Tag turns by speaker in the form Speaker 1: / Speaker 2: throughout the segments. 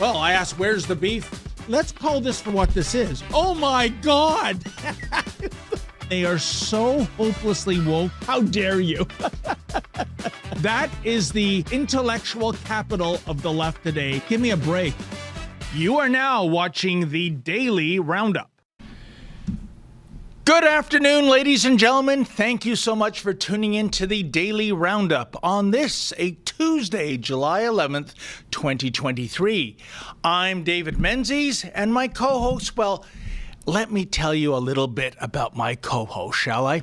Speaker 1: Well, I asked, where's the beef? Let's call this for what this is. Oh my God! They are so hopelessly woke. How dare you? That is the intellectual capital of the left today. Give me a break. You are now watching the Daily Roundup. Good afternoon, ladies and gentlemen. Thank you so much for tuning in to the Daily Roundup on this, a Tuesday, July 11th, 2023. I'm David Menzies, and my co-host, well, let me tell you a little bit about my co-host, shall I?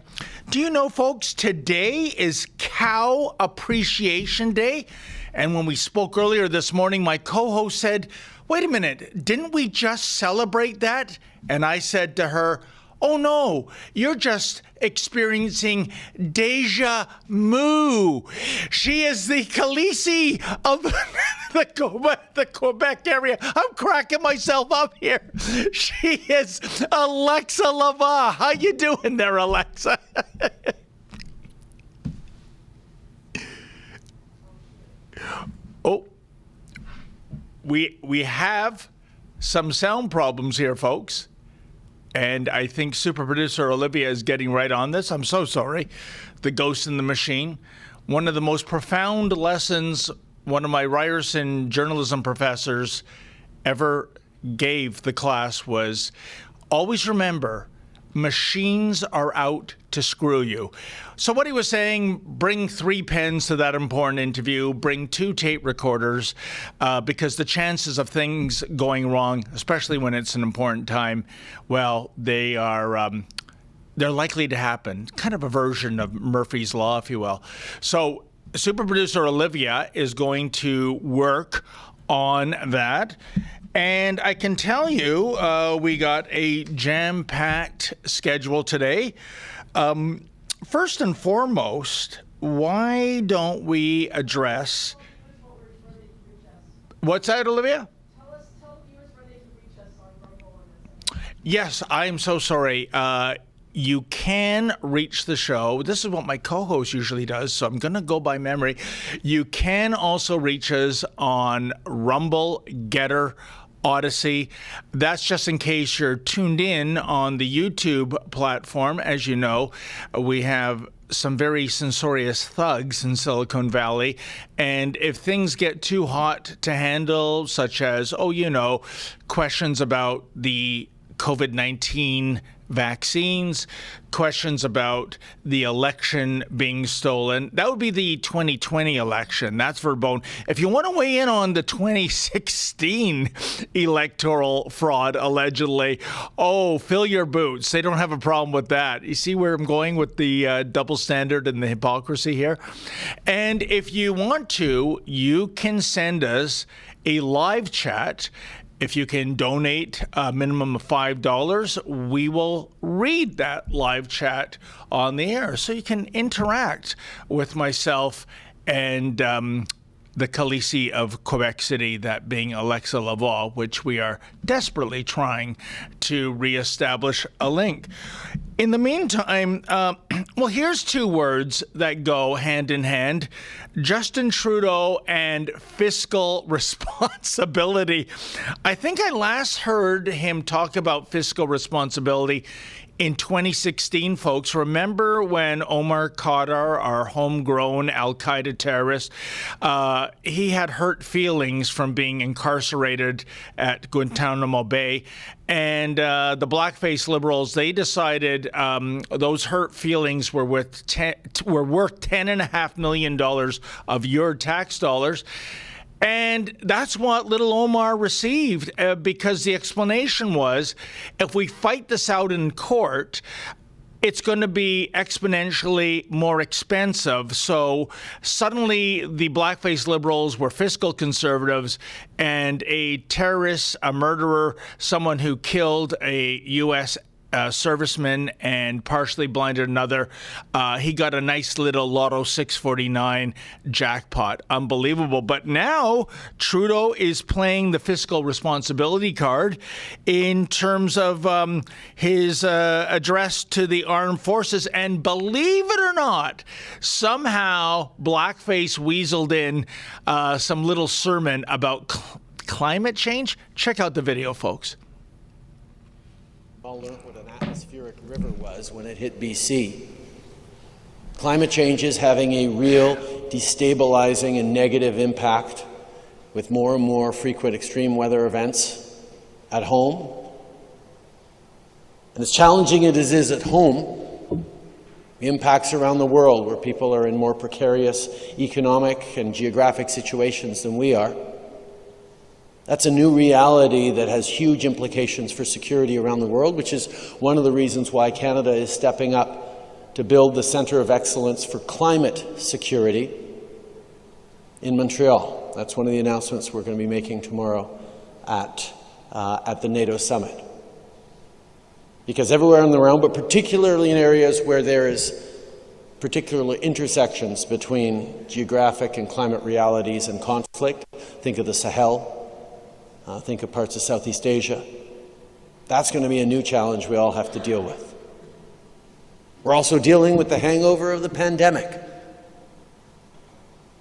Speaker 1: Do you know, folks, today is Cow Appreciation Day. And when we spoke earlier this morning, my co-host said, wait a minute, didn't we just celebrate that? And I said to her, oh no, you're just experiencing deja vu. She is the Khaleesi of the Quebec area. I'm cracking myself up here. She is Alexa Lava. How you doing there, Alexa? Oh, we have some sound problems here, folks. And I think super producer Olivia is getting right on this. I'm so sorry. The Ghost in the Machine. One of the most profound lessons one of my Ryerson journalism professors ever gave the class was always remember, machines are out to screw you. So what he was saying, bring 3 pens to that important interview, bring 2 tape recorders, because the chances of things going wrong, especially when it's an important time, well, they're likely to happen. Kind of a version of Murphy's Law, if you will. So super producer Olivia is going to work on that. And I can tell you, we got a jam-packed schedule today. First and foremost, why don't we address... What's that, Olivia?
Speaker 2: Tell viewers where they can reach us on Rumble and this.
Speaker 1: Yes, I am so sorry. You can reach the show. This is what my co-host usually does, so I'm going to go by memory. You can also reach us on Rumble, Getter, Odyssey. That's just in case you're tuned in on the YouTube platform. As you know, we have some very censorious thugs in Silicon Valley. And if things get too hot to handle, such as, questions about the COVID-19 vaccines, questions about the election being stolen. That would be the 2020 election. That's verboten. If you want to weigh in on the 2016 electoral fraud, allegedly, fill your boots. They don't have a problem with that. You see where I'm going with the double standard and the hypocrisy here? And if you want to, you can send us a live chat. If you can donate a minimum of $5, we will read that live chat on the air. So you can interact with myself and the Khaleesi of Quebec City, that being Alexa Laval, which we are desperately trying to reestablish a link. In the meantime, here's 2 words that go hand in hand. Justin Trudeau and fiscal responsibility. I think I last heard him talk about fiscal responsibility in 2016, folks. Remember when Omar Khadr, our homegrown al-Qaeda terrorist, he had hurt feelings from being incarcerated at Guantanamo Bay. And the blackface liberals, they decided those hurt feelings were worth $10.5 million of your tax dollars. And that's what little Omar received, because the explanation was, if we fight this out in court, it's going to be exponentially more expensive. So suddenly the blackface liberals were fiscal conservatives, and a terrorist, a murderer, someone who killed a U.S. Serviceman and partially blinded another. He got a nice little Lotto 649 jackpot. Unbelievable. But now Trudeau is playing the fiscal responsibility card in terms of his address to the armed forces. And believe it or not, somehow blackface weaseled in some little sermon about climate change? Check out the video, folks.
Speaker 3: All learned what an atmospheric river was when it hit BC. Climate change is having a real destabilizing and negative impact with more and more frequent extreme weather events at home. And as challenging as it is at home, the impacts around the world where people are in more precarious economic and geographic situations than we are. That's a new reality that has huge implications for security around the world, which is one of the reasons why Canada is stepping up to build the Centre of Excellence for Climate Security in Montreal. That's one of the announcements we're going to be making tomorrow at the NATO summit. Because everywhere in the realm, but particularly in areas where there is particular intersections between geographic and climate realities and conflict, think of the Sahel, think of parts of Southeast Asia. That's going to be a new challenge we all have to deal with. We're also dealing with the hangover of the pandemic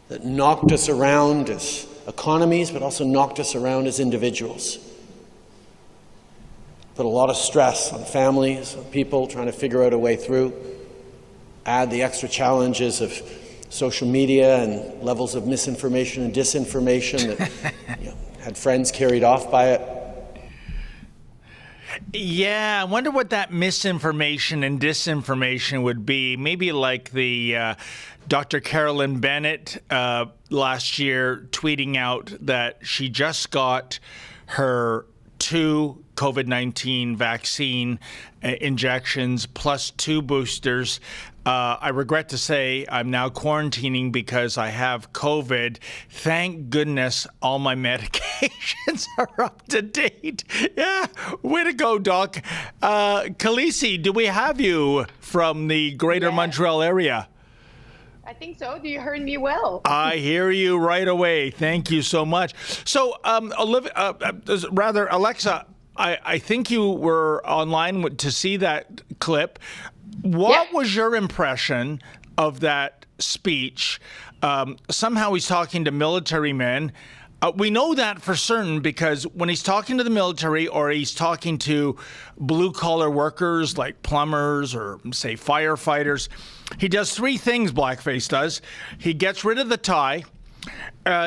Speaker 3: that knocked us around as economies, but also knocked us around as individuals. Put a lot of stress on families, on people trying to figure out a way through. Add the extra challenges of social media and levels of misinformation and disinformation that had friends carried off by it.
Speaker 1: Yeah, I wonder what that misinformation and disinformation would be. Maybe like the Dr. Carolyn Bennett last year tweeting out that she just got her 2 COVID-19 vaccine injections plus 2 boosters. I regret to say I'm now quarantining because I have COVID. Thank goodness all my medications are up to date. Yeah, way to go, Doc. Khaleesi, do we have you from the Greater Montreal area?
Speaker 2: I think so. Do you hear me well?
Speaker 1: I hear you right away. Thank you so much. So, Alexa, I think you were online to see that clip. What was your impression of that speech? Somehow he's talking to military men. We know that for certain because when he's talking to the military or he's talking to blue-collar workers like plumbers or, say, firefighters, he does 3 things, Blackface does. He gets rid of the tie.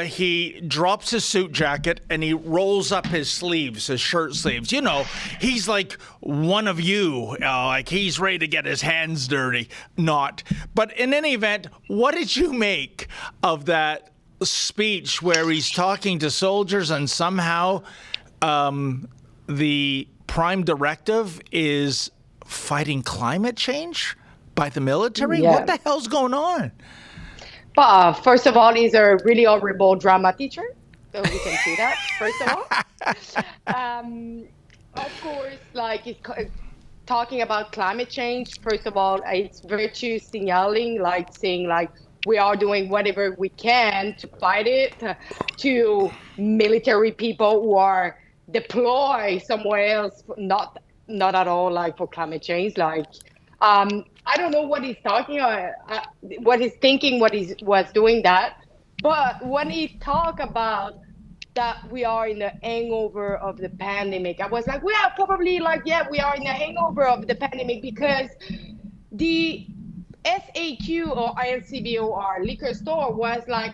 Speaker 1: He drops his suit jacket and he rolls up his sleeves, his shirt sleeves. You know, he's like one of you, like he's ready to get his hands dirty. Not. But in any event, what did you make of that speech where he's talking to soldiers and somehow the prime directive is fighting climate change by the military?
Speaker 2: Yeah.
Speaker 1: What the hell's going on?
Speaker 2: First of all, he's a really horrible drama teacher. So we can see that, first of all. Of course, like he's talking about climate change. First of all, it's virtue signaling, like saying like we are doing whatever we can to fight it, to military people who are deployed somewhere else, not at all like for climate change. Like, I don't know what he's talking about, what he's thinking, what he was doing that. But when he talked about that we are in the hangover of the pandemic, I was like, we are probably like, we are in the hangover of the pandemic because the SAQ or ILCBO or liquor store was like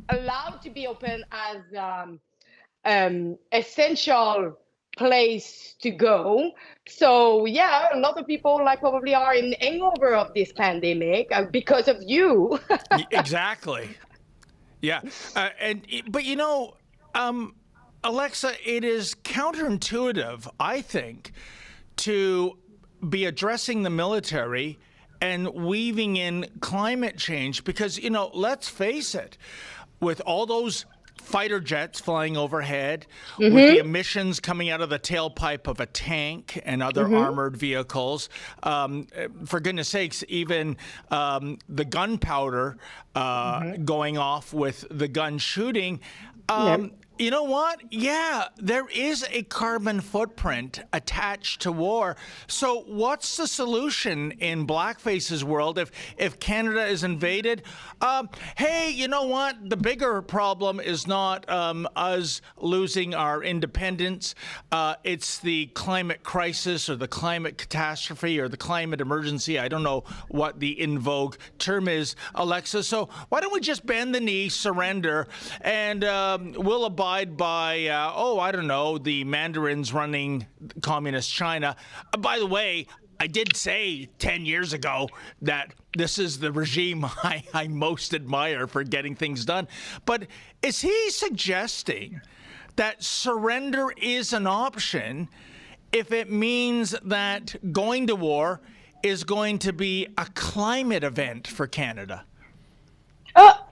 Speaker 2: allowed to be open as essential place to go. So a lot of people like probably are in hangover of this pandemic because of you.
Speaker 1: Exactly. Yeah. But you know, Alexa, it is counterintuitive, I think, to be addressing the military and weaving in climate change because, you know, let's face it, with all those fighter jets flying overhead, with the emissions coming out of the tailpipe of a tank and other armored vehicles. For goodness sakes, even the gunpowder going off with the gun shooting. You know what? Yeah, there is a carbon footprint attached to war. So what's the solution in blackface's world if Canada is invaded? Hey, you know what? The bigger problem is not us losing our independence. It's the climate crisis or the climate catastrophe or the climate emergency. I don't know what the in vogue term is, Alexa. So why don't we just bend the knee, surrender, and we'll abide by, I don't know, the mandarins running communist China. By the way, I did say 10 years ago that this is the regime I most admire for getting things done. But is he suggesting that surrender is an option if it means that going to war is going to be a climate event for Canada?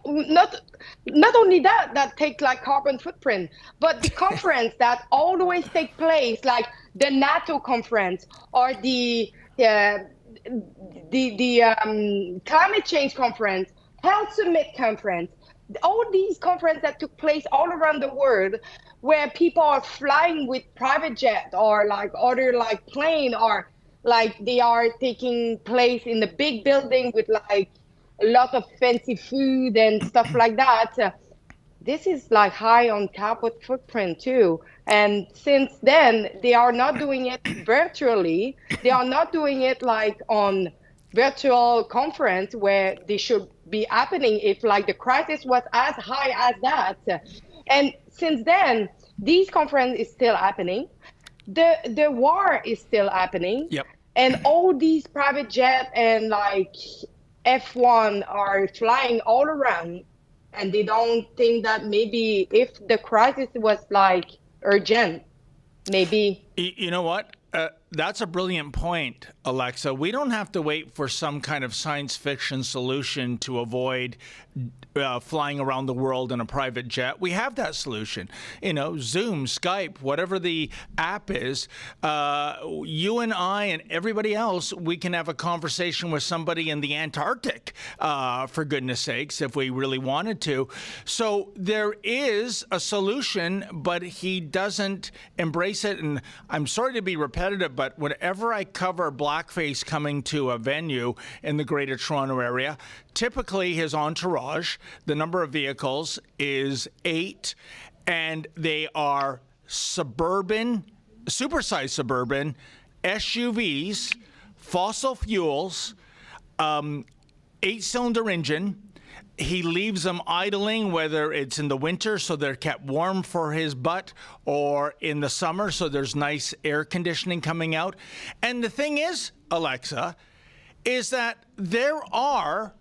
Speaker 2: Not only that take like carbon footprint, but the conference that always take place, like the NATO conference or the climate change conference, health summit conference, all these conferences that took place all around the world, where people are flying with private jet or like other like plane, or like they are taking place in the big building with like a lot of fancy food and stuff like that. This is like high on carbon footprint too. And since then, they are not doing it virtually. They are not doing it like on virtual conference where they should be happening if like the crisis was as high as that. And since then, these conference is still happening. The war is still happening.
Speaker 1: Yep.
Speaker 2: And all these private jet and like F1 are flying all around, and they don't think that maybe if the crisis was like urgent, maybe.
Speaker 1: You know what? That's a brilliant point, Alexa. We don't have to wait for some kind of science fiction solution to avoid flying around the world in a private jet. We have that solution. You know, Zoom, Skype, whatever the app is, you and I and everybody else, we can have a conversation with somebody in the Antarctic, for goodness sakes, if we really wanted to. So there is a solution, but he doesn't embrace it. And I'm sorry to be repetitive, but whenever I cover blackface coming to a venue in the Greater Toronto Area, typically his entourage, the number of vehicles is 8, and they are suburban, supersized suburban, SUVs, fossil fuels, 8-cylinder engine. He leaves them idling, whether it's in the winter so they're kept warm for his butt, or in the summer so there's nice air conditioning coming out. And the thing is, Alexa, is that there are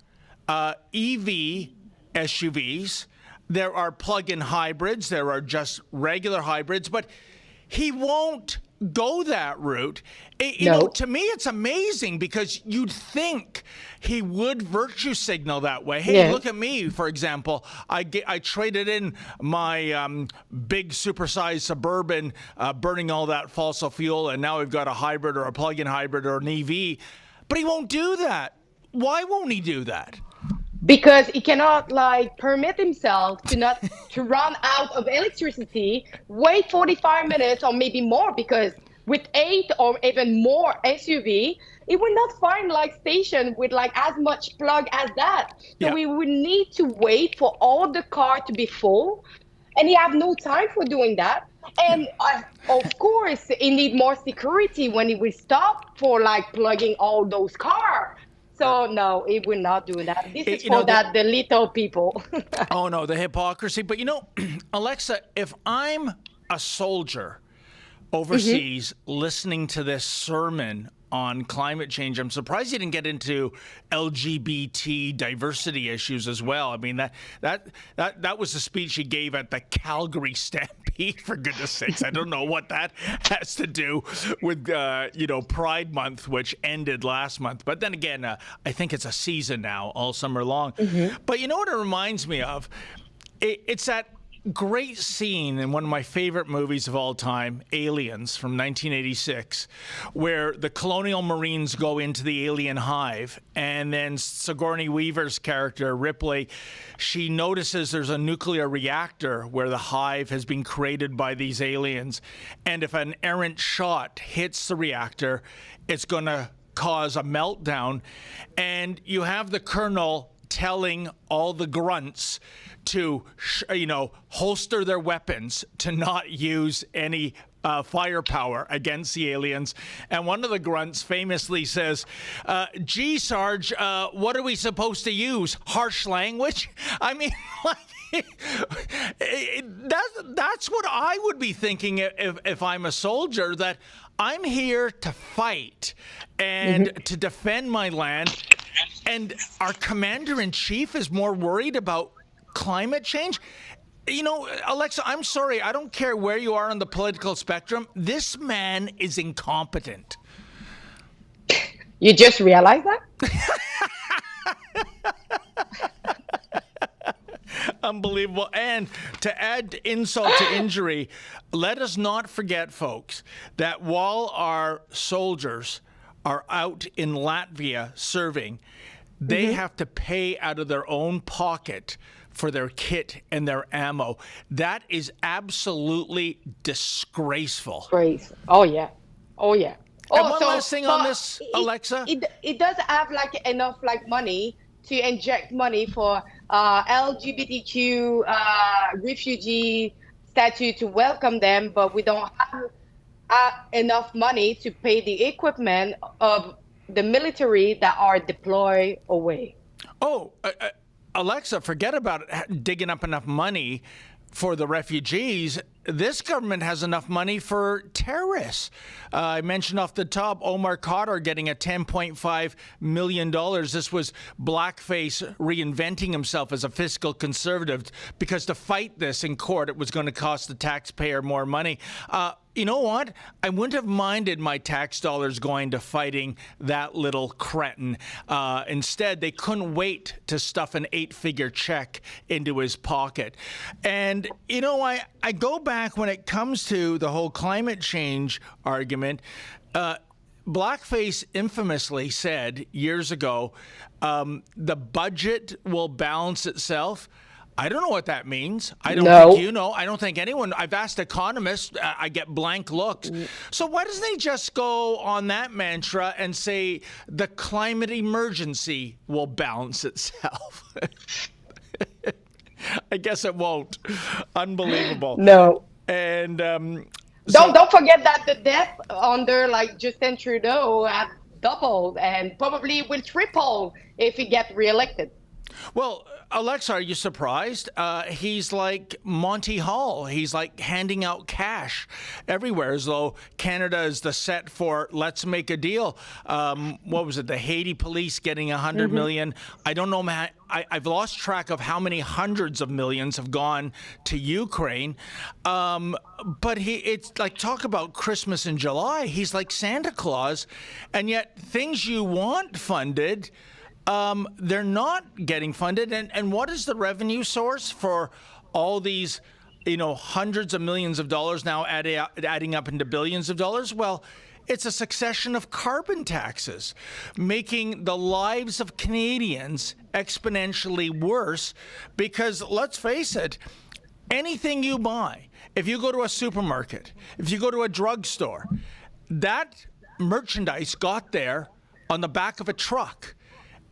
Speaker 1: EV SUVs, there are plug-in hybrids, there are just regular hybrids, but he won't go that route. You know, to me, it's amazing because you'd think he would virtue signal that way. Hey, look at me, for example. I traded in my big supersized Suburban, burning all that fossil fuel, and now we've got a hybrid or a plug-in hybrid or an EV. But he won't do that. Why won't he do that?
Speaker 2: Because he cannot like permit himself to run out of electricity, wait 45 minutes or maybe more, because with 8 or even more SUV, he will not find like station with like as much plug as that. So we would need to wait for all the car to be full, and he have no time for doing that. And of course, he need more security when he will stop for like plugging all those cars. So no, it will not do that. This is for the little people.
Speaker 1: Oh no, the hypocrisy. But you know, Alexa, if I'm a soldier overseas listening to this sermon on climate change, I'm surprised you didn't get into LGBT diversity issues as well. I mean, that was the speech he gave at the Calgary Stampede, for goodness sakes. I don't know what that has to do with Pride Month, which ended last month. But then again, I think it's a season now, all summer long. But you know what it reminds me of? It's that great scene in one of my favorite movies of all time, Aliens from 1986, where the colonial marines go into the alien hive, and then Sigourney Weaver's character, Ripley, she notices there's a nuclear reactor where the hive has been created by these aliens, and if an errant shot hits the reactor, it's going to cause a meltdown, and you have the colonel telling all the grunts to, holster their weapons, to not use any firepower against the aliens. And one of the grunts famously says, gee, Sarge, what are we supposed to use? Harsh language? I mean, that's what I would be thinking if I'm a soldier, that I'm here to fight and to defend my land. And our commander-in-chief is more worried about climate change. Alexa, I'm sorry. I don't care where you are on the political spectrum. This man is incompetent.
Speaker 2: You just realized that?
Speaker 1: Unbelievable. And to add insult to injury, let us not forget, folks, that while our soldiers are out in Latvia serving, they have to pay out of their own pocket for their kit and their ammo. That is absolutely disgraceful.
Speaker 2: Great. Oh, yeah. Oh, yeah.
Speaker 1: And one last thing on this, Alexa.
Speaker 2: It does have enough money to inject money for LGBTQ refugee statue to welcome them, but we don't have enough money to pay the equipment of the military that are deployed away.
Speaker 1: Oh, Alexa, forget about it, digging up enough money for the refugees. This government has enough money for terrorists. I mentioned off the top, Omar Khadr getting a $10.5 million. This was blackface reinventing himself as a fiscal conservative, because to fight this in court, it was going to cost the taxpayer more money. You know what? I wouldn't have minded my tax dollars going to fighting that little cretin. Instead, they couldn't wait to stuff an 8-figure check into his pocket. And, I go back when it comes to the whole climate change argument. Blackface infamously said years ago, the budget will balance itself. I don't know what that means. I don't think you know. I don't think anyone. I've asked economists. I get blank looks. So why doesn't he just go on that mantra and say the climate emergency will balance itself? I guess it won't. Unbelievable.
Speaker 2: No.
Speaker 1: And
Speaker 2: don't forget that the death under Justin Trudeau had doubled and probably will triple if he gets reelected.
Speaker 1: Well, Alexa, are you surprised? He's like Monty Hall. He's like handing out cash everywhere, as though Canada is the set for let's make a deal. What was it? The Haiti police getting $100 million. I don't know, man. I've lost track of how many hundreds of millions have gone to Ukraine. But it's like, talk about Christmas in July. He's like Santa Claus. And yet things you want funded, they're not getting funded. And what is the revenue source for all these, hundreds of millions of dollars now adding up into billions of dollars? Well, it's a succession of carbon taxes, making the lives of Canadians exponentially worse, because let's face it, anything you buy, if you go to a supermarket, if you go to a drugstore, that merchandise got there on the back of a truck.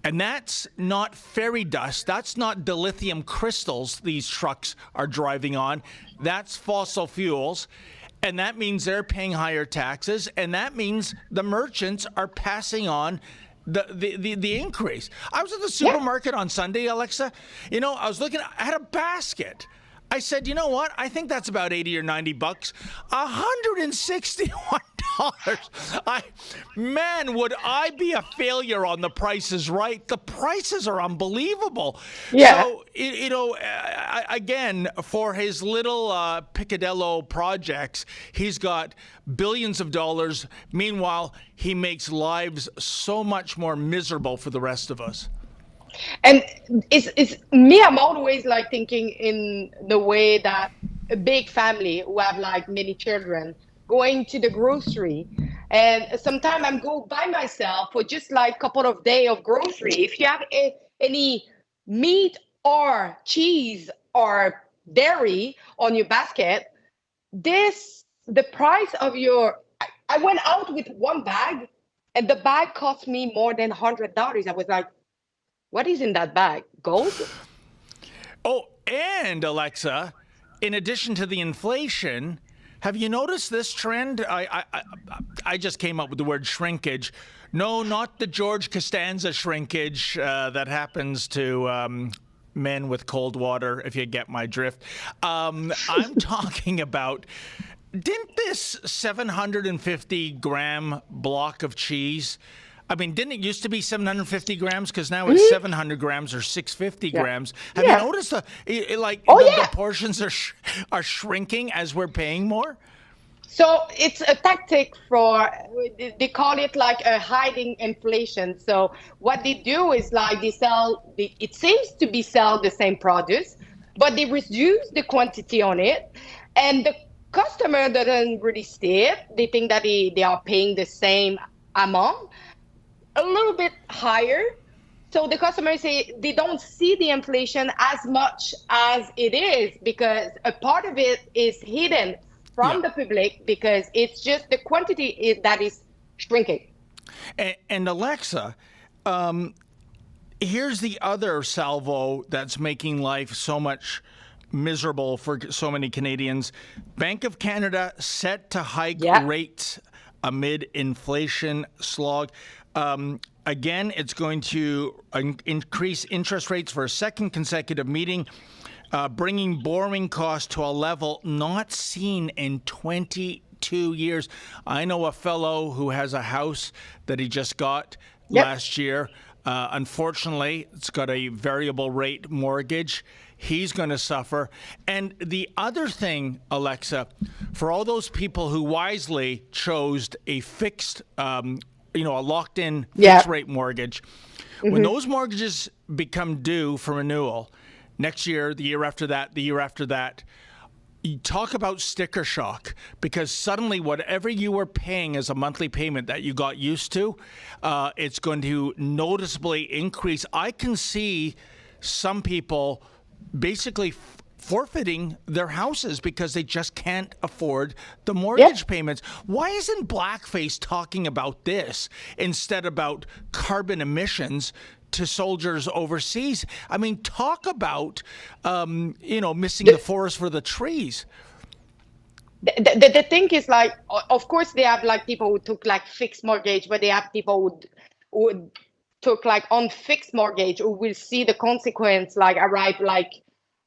Speaker 1: And that's not fairy dust. That's not dilithium crystals these trucks are driving on. That's fossil fuels. And that means they're paying higher taxes. And that means the merchants are passing on the increase. I was at the supermarket on Sunday, Alexa. I was looking, I had a basket. I said, you know what? I think that's about $80 or $90. $161. Man, would I be a failure on The Price is Right? The prices are unbelievable.
Speaker 2: Yeah.
Speaker 1: So, again, for his little picadillo projects, he's got billions of dollars. Meanwhile, he makes lives so much more miserable for the rest of us.
Speaker 2: And it's me, I'm always like thinking in the way that a big family who have like many children going to the grocery, and sometimes I'm go by myself for just like a couple of days of grocery. If you have any meat or cheese or dairy on your basket, the price of your I went out with one bag, and the bag cost me more than $100. I was like, what is in that bag? Gold?
Speaker 1: Oh, and Alexa, in addition to the inflation, have you noticed this trend? I just came up with the word shrinkage. No, not the George Costanza shrinkage that happens to men with cold water, if you get my drift. I'm talking about, didn't this 750-gram block of cheese, I mean, didn't it used to be 750 grams? Because now it's 700 grams or 650 grams. Have you noticed the portions are shrinking as we're paying more?
Speaker 2: So it's a tactic for, they call it like a hiding inflation. So what they do is like it seems to be sell the same produce, but they reduce the quantity on it. And the customer doesn't really see it. They think that they are paying the same amount, a little bit higher. So the customers say they don't see the inflation as much as it is, because a part of it is hidden from the public, because it's just the quantity that is shrinking.
Speaker 1: And Alexa, here's the other salvo that's making life so much miserable for so many Canadians. Bank of Canada set to hike rates amid inflation slog. Again, it's going to increase interest rates for a second consecutive meeting, bringing borrowing costs to a level not seen in 22 years. I know a fellow who has a house that he just got last year. Unfortunately, it's got a variable rate mortgage. He's going to suffer. And the other thing, Alexa, for all those people who wisely chose a fixed, a locked-in fixed rate mortgage, when those mortgages become due for renewal next year, the year after that, you talk about sticker shock, because suddenly whatever you were paying as a monthly payment that you got used to, it's going to noticeably increase. I can see some people basically forfeiting their houses because they just can't afford the mortgage payments. Why isn't Blackface talking about this instead about carbon emissions to soldiers overseas? I mean, talk about, missing the forest for the trees.
Speaker 2: The thing is, like, of course, they have like people who took like fixed mortgage, but they have people who took like unfixed mortgage who will see the consequence like arrive like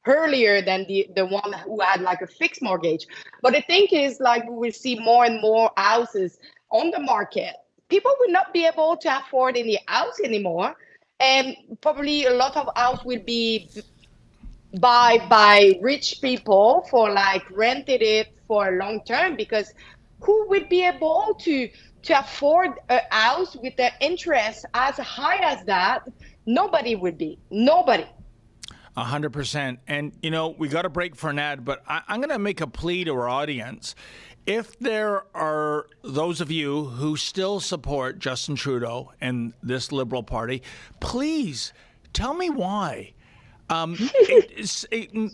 Speaker 2: earlier than the one who had like a fixed mortgage. But the thing is, like, we will see more and more houses on the market. People will not be able to afford any house anymore. And probably a lot of house will be by rich people for like rented it for long term, because who would be able to afford a house with the interest as high as that? Nobody would be. Nobody.
Speaker 1: 100%. And, we got to break for an ad, but I'm going to make a plea to our audience. If there are those of you who still support Justin Trudeau and this Liberal Party, please tell me why.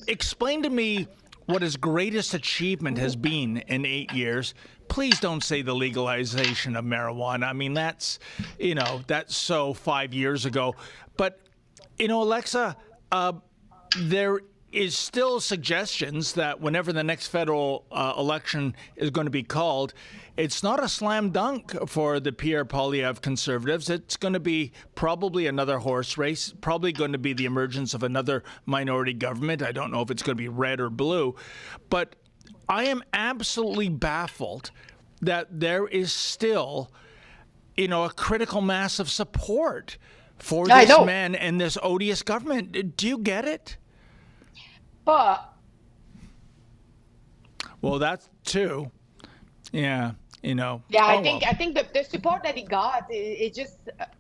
Speaker 1: Explain to me what his greatest achievement has been in 8 years. Please don't say the legalization of marijuana. I mean, that's so 5 years ago. But, Alexa, there is still suggestions that whenever the next federal election is going to be called, it's not a slam dunk for the Pierre Poilievre Conservatives. It's going to be probably another horse race, probably going to be the emergence of another minority government. I don't know if it's going to be red or blue. But I am absolutely baffled that there is still, a critical mass of support for this man and this odious government. Do you get it?
Speaker 2: But
Speaker 1: well, that's too. Yeah.
Speaker 2: Yeah,
Speaker 1: Oh,
Speaker 2: I think the support that he got is just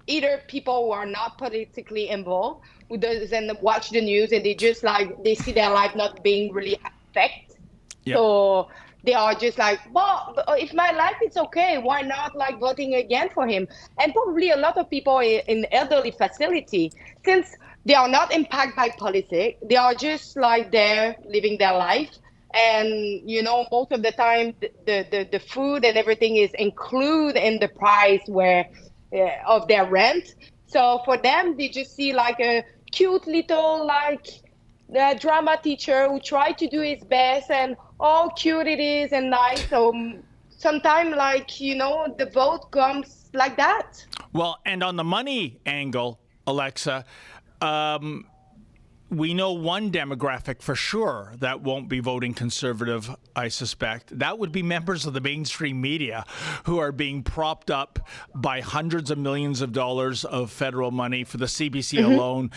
Speaker 2: either people who are not politically involved, who doesn't watch the news, and they just like they see their life not being really affected.
Speaker 1: yeah.
Speaker 2: So they are just like, well, if my life is okay, why not like voting again for him? And probably a lot of people in elderly facility, since they are not impacted by politics, they are just like there living their life. And most of the time the food and everything is included in the price of their rent. So for them, they just see like a cute little like the drama teacher who tried to do his best, and all cute it is and nice. So sometimes like the vote comes like that.
Speaker 1: Well, and on the money angle, Alexa, we know one demographic for sure that won't be voting Conservative, I suspect. That would be members of the mainstream media who are being propped up by hundreds of millions of dollars of federal money. For the CBC alone,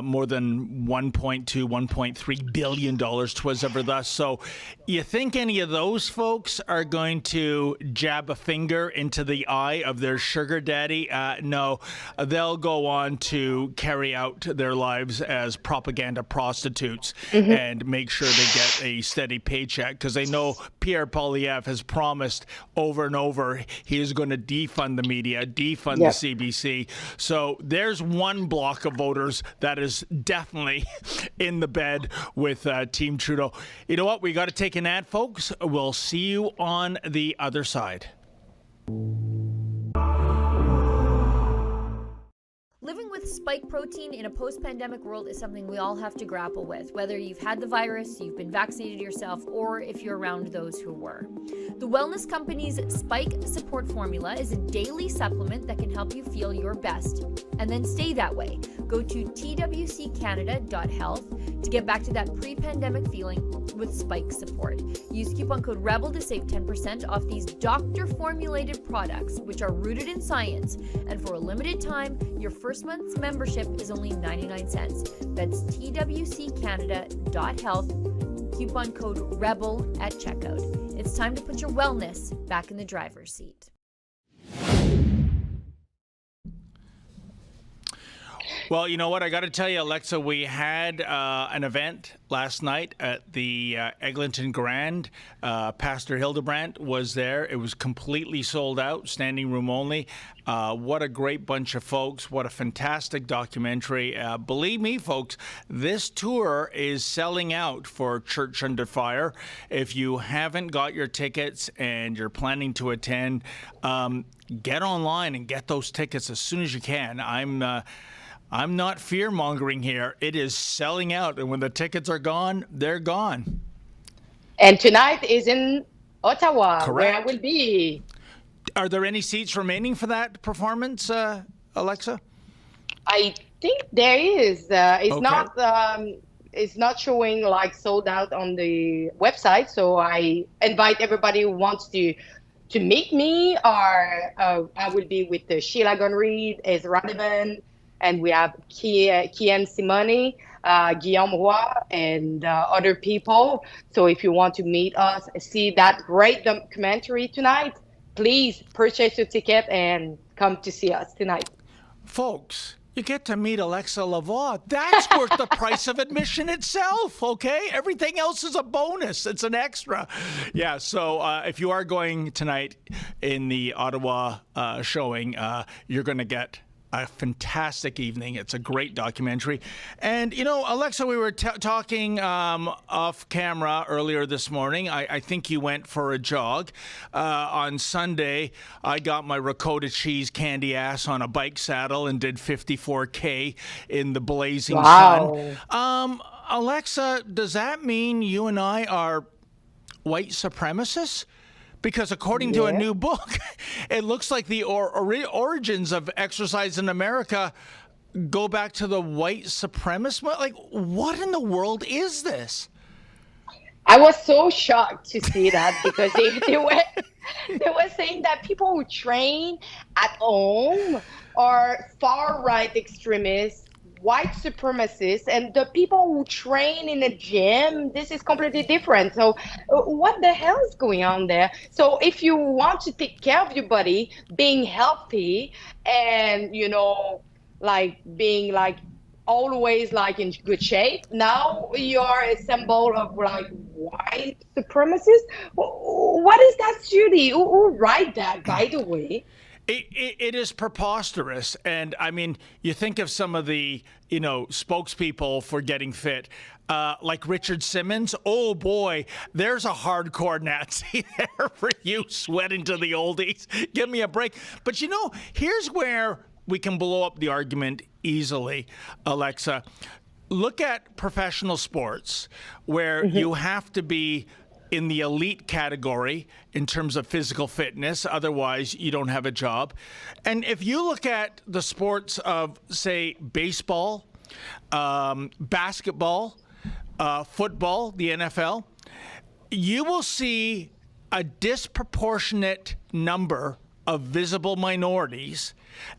Speaker 1: more than $1.2, $1.3 billion twas ever thus. So you think any of those folks are going to jab a finger into the eye of their sugar daddy? No, they'll go on to carry out their lives as propaganda prostitutes and make sure they get a steady paycheck, because they know Pierre Poilievre has promised over and over he is going to defund the media, defund the CBC. So there's one block of voters that is definitely in the bed with Team Trudeau. You know what? We got to take an ad, folks. We'll see you on the other side.
Speaker 4: Living with spike protein in a post-pandemic world is something we all have to grapple with, whether you've had the virus, you've been vaccinated yourself, or if you're around those who were. The wellness company's Spike Support Formula is a daily supplement that can help you feel your best, and then stay that way. Go to twccanada.health to get back to that pre-pandemic feeling with Spike Support. Use coupon code REBEL to save 10% off these doctor-formulated products, which are rooted in science, and for a limited time, your first month's membership is only 99 cents. That's twccanada.health, coupon code REBEL at checkout. It's time to put your wellness back in the driver's seat.
Speaker 1: Well, you know what? I got to tell you, Alexa, we had an event last night at the Eglinton Grand. Pastor Hildebrandt was there. It was completely sold out, standing room only. What a great bunch of folks. What a fantastic documentary. Believe me, folks, this tour is selling out for Church Under Fire. If you haven't got your tickets and you're planning to attend, get online and get those tickets as soon as you can. I'm not fear-mongering here. It is selling out, and when the tickets are gone, they're gone.
Speaker 2: And tonight is in Ottawa,
Speaker 1: Correct.
Speaker 2: where I will be.
Speaker 1: Are there any seats remaining for that performance, Alexa?
Speaker 2: I think there is. It's
Speaker 1: Okay.
Speaker 2: It's not showing like sold out on the website. So I invite everybody who wants to meet me, or I will be with Sheila Gunn-Reid, Ezra Donovan, and we have Kian Simone, Guillaume Roy, and other people. So if you want to meet us, see that great documentary tonight, please purchase your ticket and come to see us tonight.
Speaker 1: Folks, you get to meet Alexa Lavoie. That's worth the price of admission itself, okay? Everything else is a bonus. It's an extra. Yeah, so if you are going tonight in the Ottawa showing, you're going to get a fantastic evening. It's a great documentary. And, you know, Alexa, we were talking off camera earlier this morning. I think you went for a jog. On Sunday, I got my ricotta cheese candy ass on a bike saddle and did 54K in the blazing sun. Alexa, does that mean you and I are white supremacists? Because according to a new book, it looks like the origins of exercise in America go back to the white supremacist. Like, what in the world is this?
Speaker 2: I was so shocked to see that, because they were saying that people who train at home are far-right extremists, white supremacists and the people who train in a gym, this is completely different. So what the hell is going on there? So if you want to take care of your body, being healthy and, you know, like being like always like in good shape, now you're a symbol of like white supremacists. What is that study? Who write that, by the way?
Speaker 1: It is preposterous. And I mean, you think of some of the, you know, spokespeople for getting fit, like Richard Simmons. Oh boy, there's a hardcore Nazi there for you, sweating to the oldies. Give me a break. But you know, here's where we can blow up the argument easily, Alexa. Look at professional sports where you have to be in the elite category in terms of physical fitness. Otherwise, you don't have a job. And if you look at the sports of, say, baseball, basketball, football, the NFL, you will see a disproportionate number of visible minorities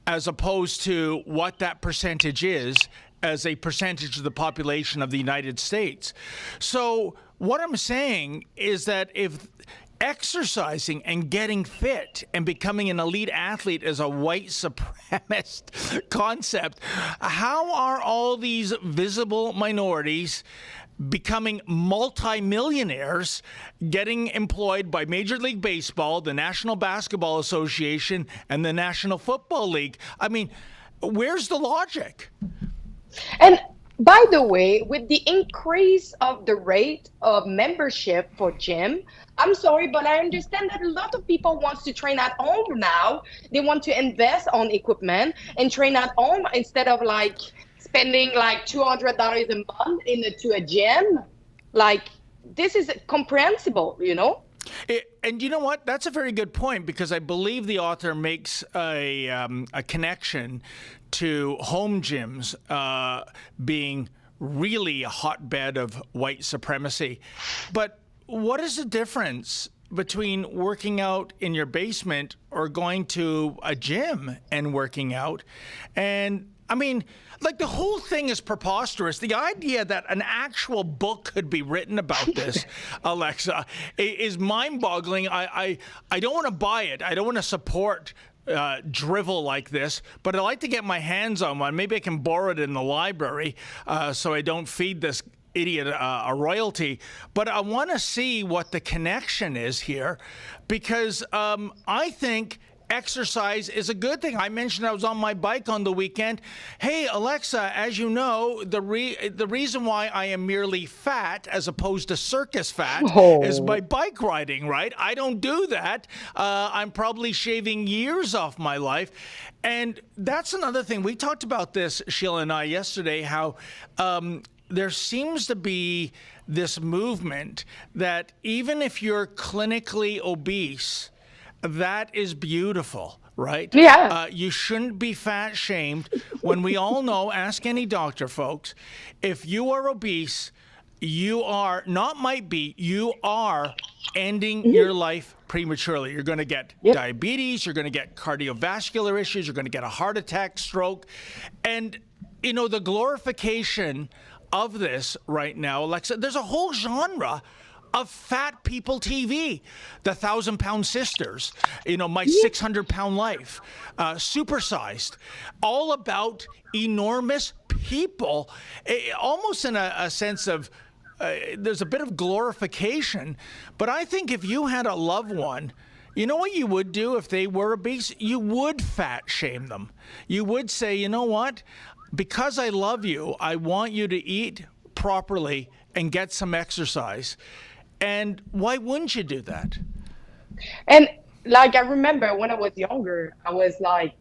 Speaker 1: as opposed to what that percentage is as a percentage of the population of the United States. So what I'm saying is that if exercising and getting fit and becoming an elite athlete is a white supremacist concept, how are all these visible minorities becoming multimillionaires, getting employed by Major League Baseball, the National Basketball Association, and the National Football League? I mean, where's the logic?
Speaker 2: And by the way, with the increase of the rate of membership for gym, I'm sorry, but I understand that a lot of people want to train at home now. They want to invest on equipment and train at home instead of like spending like $200 a month into a gym. Like, this is comprehensible, you know?
Speaker 1: And you know what? That's a very good point, because I believe the author makes a connection to home gyms being really a hotbed of white supremacy. But what is the difference between working out in your basement or going to a gym and working out? And I mean, like, the whole thing is preposterous. The idea that an actual book could be written about this, Alexa, is mind-boggling. I don't want to buy it. I don't want to support drivel like this, but I'd like to get my hands on one. Maybe I can borrow it in the library so I don't feed this idiot a royalty. But I want to see what the connection is here, because I think exercise is a good thing. I mentioned I was on my bike on the weekend. Hey, Alexa, as you know, the reason why I am merely fat as opposed to circus fat is my bike riding, right? I don't do that. I'm probably shaving years off my life. And that's another thing. We talked about this, Sheila and I, yesterday, how there seems to be this movement that even if you're clinically obese, that is beautiful, right?
Speaker 2: Yeah.
Speaker 1: You shouldn't be fat shamed when we all know, ask any doctor, folks, if you are obese, you are, not might be, you are ending your life prematurely. You're going to get diabetes, you're going to get cardiovascular issues, you're going to get a heart attack, stroke. And, you know, the glorification of this right now, Alexa, there's a whole genre of fat people TV, the 1,000-pound sisters, you know, my 600-pound life, supersized, all about enormous people, almost in a sense of, there's a bit of glorification. But I think if you had a loved one, you know what you would do if they were obese? You would fat shame them. You would say, you know what? Because I love you, I want you to eat properly and get some exercise. And why wouldn't you do that?
Speaker 2: And like, I remember when I was younger, I was like,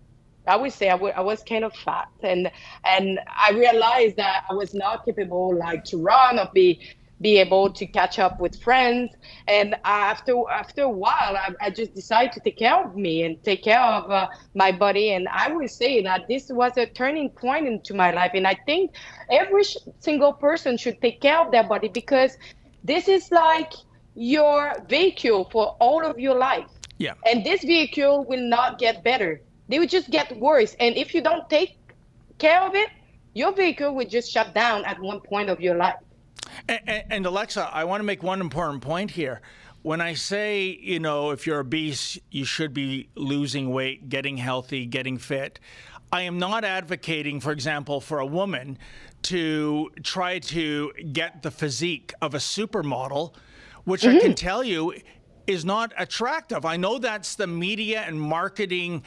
Speaker 2: I would say I was kind of fat, and I realized that I was not capable like to run or be able to catch up with friends. And after a while, I just decided to take care of me and take care of my body. And I would say that this was a turning point into my life. And I think every single person should take care of their body, because this is like your vehicle for all of your life.
Speaker 1: Yeah.
Speaker 2: And this vehicle will not get better. They will just get worse. And if you don't take care of it, your vehicle would just shut down at one point of your life.
Speaker 1: And Alexa, I want to make one important point here. When I say, you know, if you're obese, you should be losing weight, getting healthy, getting fit, I am not advocating, for example, for a woman to try to get the physique of a supermodel, which I can tell you is not attractive. I know that's the media and marketing,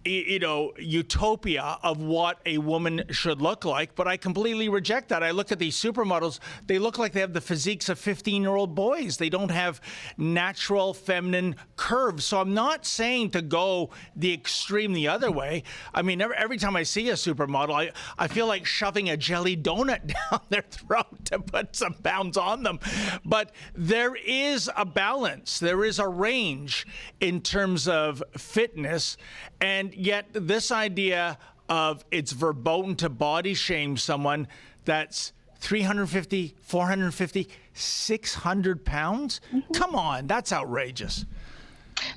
Speaker 1: you know, utopia of what a woman should look like, but I completely reject that. I look at these supermodels, they look like they have the physiques of 15-year-old boys. They don't have natural feminine curves. So I'm not saying to go the extreme the other way. I mean, every time I see a supermodel, I feel like shoving a jelly donut down their throat to put some pounds on them. But there is a balance. There is a range in terms of fitness. And yet this idea of it's verboten to body shame someone that's 350, 450, 600 pounds? Come on, that's outrageous.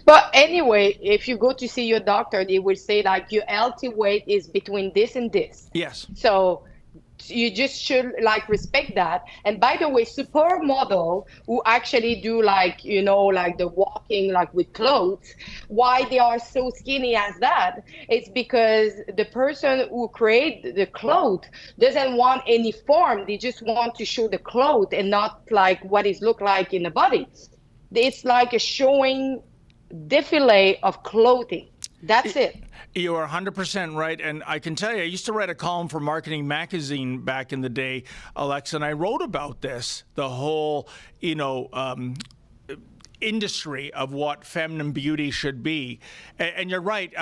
Speaker 2: But anyway, if you go to see your doctor, they will say like your healthy weight is between this and this.
Speaker 1: Yes.
Speaker 2: So you just should like respect that. And by the way, supermodel who actually do like, you know, like the walking like with clothes, why they are so skinny as that, it's because the person who create the clothes doesn't want any form. They just want to show the clothes and not like what it look like in the body. It's like a showing défilé of clothing. That's it.
Speaker 1: You are 100% right. And I can tell you, I used to write a column for Marketing Magazine back in the day, Alexa, and I wrote about this, the whole, you know, industry of what feminine beauty should be. And you're right.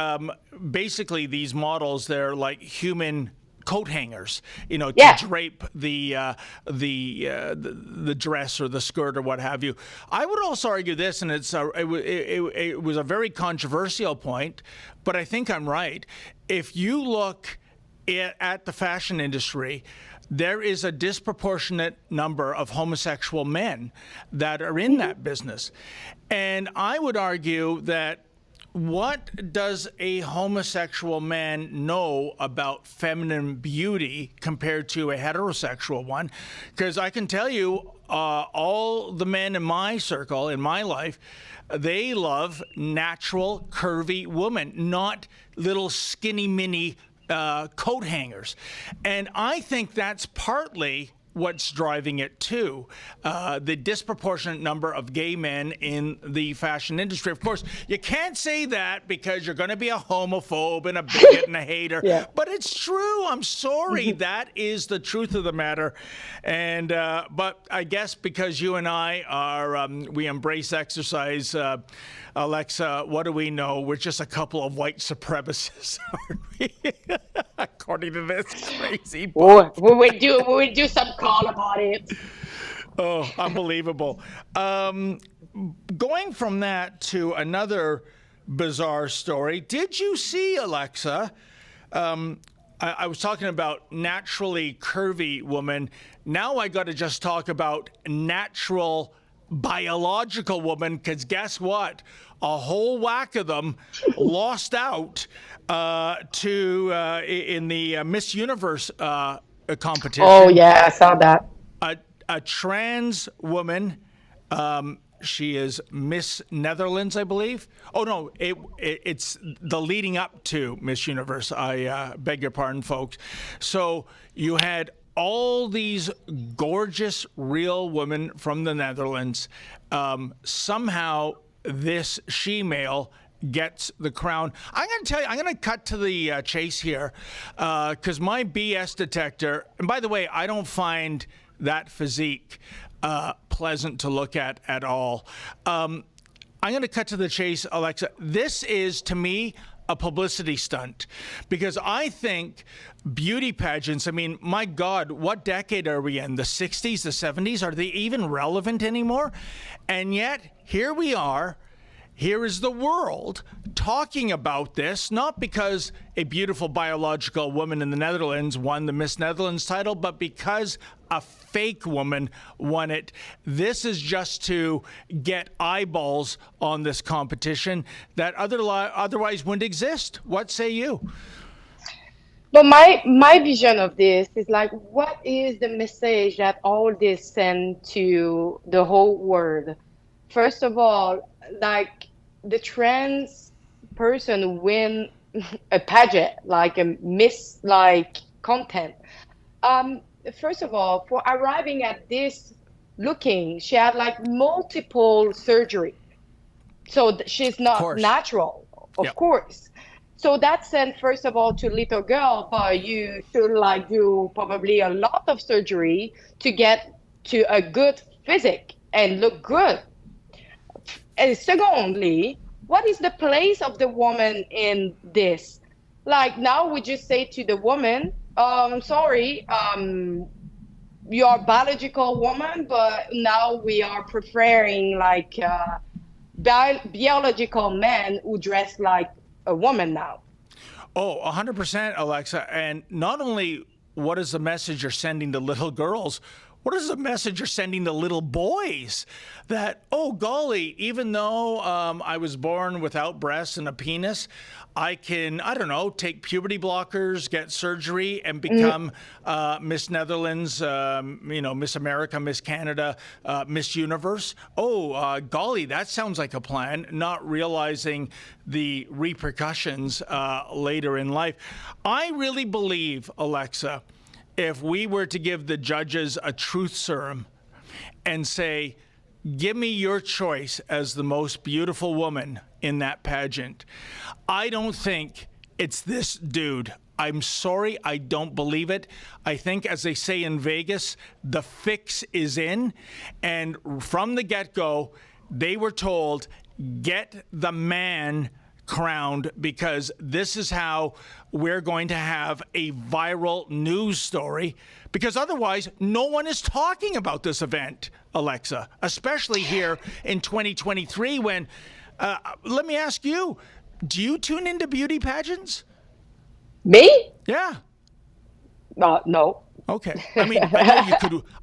Speaker 1: Basically, these models, they're like human coat hangers, you know, to drape the dress or the skirt or what have you. I would also argue this, and it was a very controversial point, but I think I'm right. If you look at the fashion industry, there is a disproportionate number of homosexual men that are in that business. And I would argue that what does a homosexual man know about feminine beauty compared to a heterosexual one? Because I can tell you, all the men in my circle, in my life, they love natural, curvy women, not little skinny mini coat hangers. And I think that's partly what's driving it too, the disproportionate number of gay men in the fashion industry. Of course, you can't say that because you're going to be a homophobe and a bigot and a hater, but it's true. I'm sorry. That is the truth of the matter. And but I guess because you and I are, we embrace exercise, Alexa, what do we know? We're just a couple of white supremacists, aren't we? According to this crazy book.
Speaker 2: We would do some call about it.
Speaker 1: Oh, unbelievable. Going from that to another bizarre story, did you see, Alexa, I was talking about naturally curvy woman. Now I got to just talk about natural biological woman, because guess what? A whole whack of them lost out in the Miss Universe competition.
Speaker 2: Oh, yeah, I saw that.
Speaker 1: A trans woman, she is Miss Netherlands, I believe. Oh, no, it's the leading up to Miss Universe. I beg your pardon, folks. So you had all these gorgeous, real women from the Netherlands. Somehow this she-male gets the crown. I'm going to tell you, I'm going to cut to the chase here, because my BS detector, and by the way, I don't find that physique pleasant to look at all. I'm going to cut to the chase, Alexa. This is, to me, a publicity stunt, because I think beauty pageants, I mean, my God, what decade are we in? The 60s, the 70s? Are they even relevant anymore? And yet, here we are. Here is the world talking about this, not because a beautiful biological woman in the Netherlands won the Miss Netherlands title, but because a fake woman won it. This is just to get eyeballs on this competition that otherwise wouldn't exist. What say you?
Speaker 2: But my vision of this is like, what is the message that all this send to the whole world? First of all, like the trans person win a pageant, like a miss like content. Um, First of all, for arriving at this looking, she had like multiple surgery. So she's
Speaker 1: Of
Speaker 2: not
Speaker 1: course.
Speaker 2: natural, of
Speaker 1: Yep.
Speaker 2: course. So that sent first of all to little girl, but you should like do probably a lot of surgery to get to a good physique and look good. And secondly, what is the place of the woman in this? Like now we just say to the woman, sorry, you're a biological woman, but now we are preferring like biological men who dress like a woman now.
Speaker 1: Oh, 100%, Alexa. And not only what is the message you're sending to little girls, what is the message you're sending to little boys? That, oh, golly, even though I was born without breasts and a penis, I can, I don't know, take puberty blockers, get surgery, and become Miss Netherlands, Miss America, Miss Canada, Miss Universe. Oh, golly, that sounds like a plan, not realizing the repercussions later in life. I really believe, Alexa, if we were to give the judges a truth serum and say, give me your choice as the most beautiful woman in that pageant, I don't think it's this dude. I'm sorry, I don't believe it. I think, as they say in Vegas, the fix is in. And from the get-go, they were told, get the man crowned, because this is how we're going to have a viral news story, because otherwise no one is talking about this event, Alexa, especially here in 2023 when, let me ask you, do you tune into beauty pageants?
Speaker 2: Me?
Speaker 1: Yeah.
Speaker 2: No.
Speaker 1: Okay. I mean,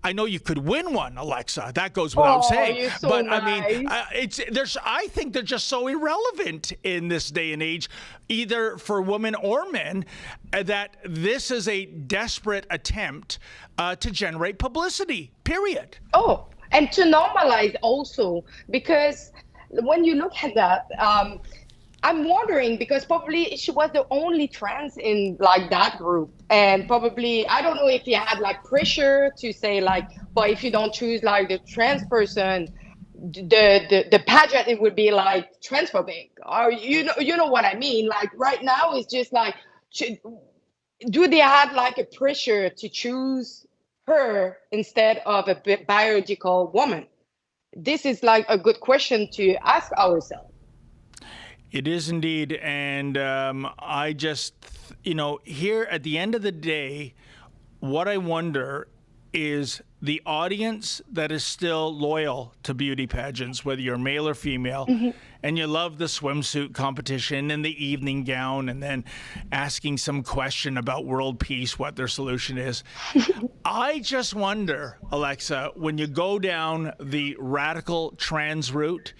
Speaker 1: I know you could win one, Alexa. That goes without
Speaker 2: Oh,
Speaker 1: saying.
Speaker 2: you're so
Speaker 1: But
Speaker 2: nice.
Speaker 1: I mean, I think they're just so irrelevant in this day and age, either for women or men, that this is a desperate attempt to generate publicity. Period.
Speaker 2: Oh, and to normalize also, because when you look at that, I'm wondering because probably she was the only trans in like that group, and probably I don't know if he had like pressure to say like, but if you don't choose like the trans person, the pageant it would be like transphobic, or you know what I mean. Like right now it's just like, do they have like a pressure to choose her instead of a biological woman? This is like a good question to ask ourselves.
Speaker 1: It is indeed. And I just, here at the end of the day, what I wonder is the audience that is still loyal to beauty pageants, whether you're male or female, and you love the swimsuit competition and the evening gown, and then asking some question about world peace, what their solution is. I just wonder, Alexa, when you go down the radical trans route,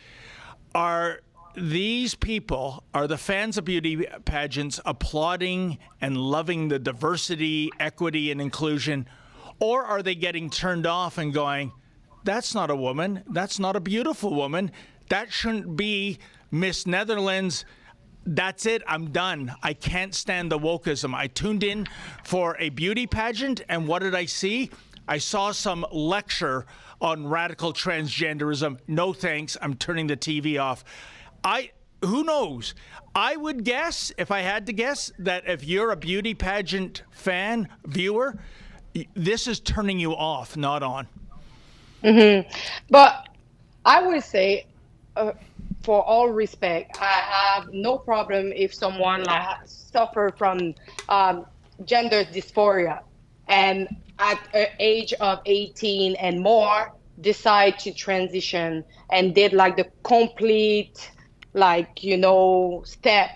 Speaker 1: are the fans of beauty pageants applauding and loving the diversity, equity, and inclusion? Or are they getting turned off and going, that's not a woman, that's not a beautiful woman, that shouldn't be Miss Netherlands, that's it, I'm done. I can't stand the wokeism. I tuned in for a beauty pageant, and what did I see? I saw some lecture on radical transgenderism. No thanks, I'm turning the TV off. Who knows? I would guess, if I had to guess, that if you're a beauty pageant fan, viewer, this is turning you off, not on.
Speaker 2: But I would say, for all respect, I have no problem if someone like suffer from gender dysphoria and at the age of 18 and more decide to transition and did like the complete step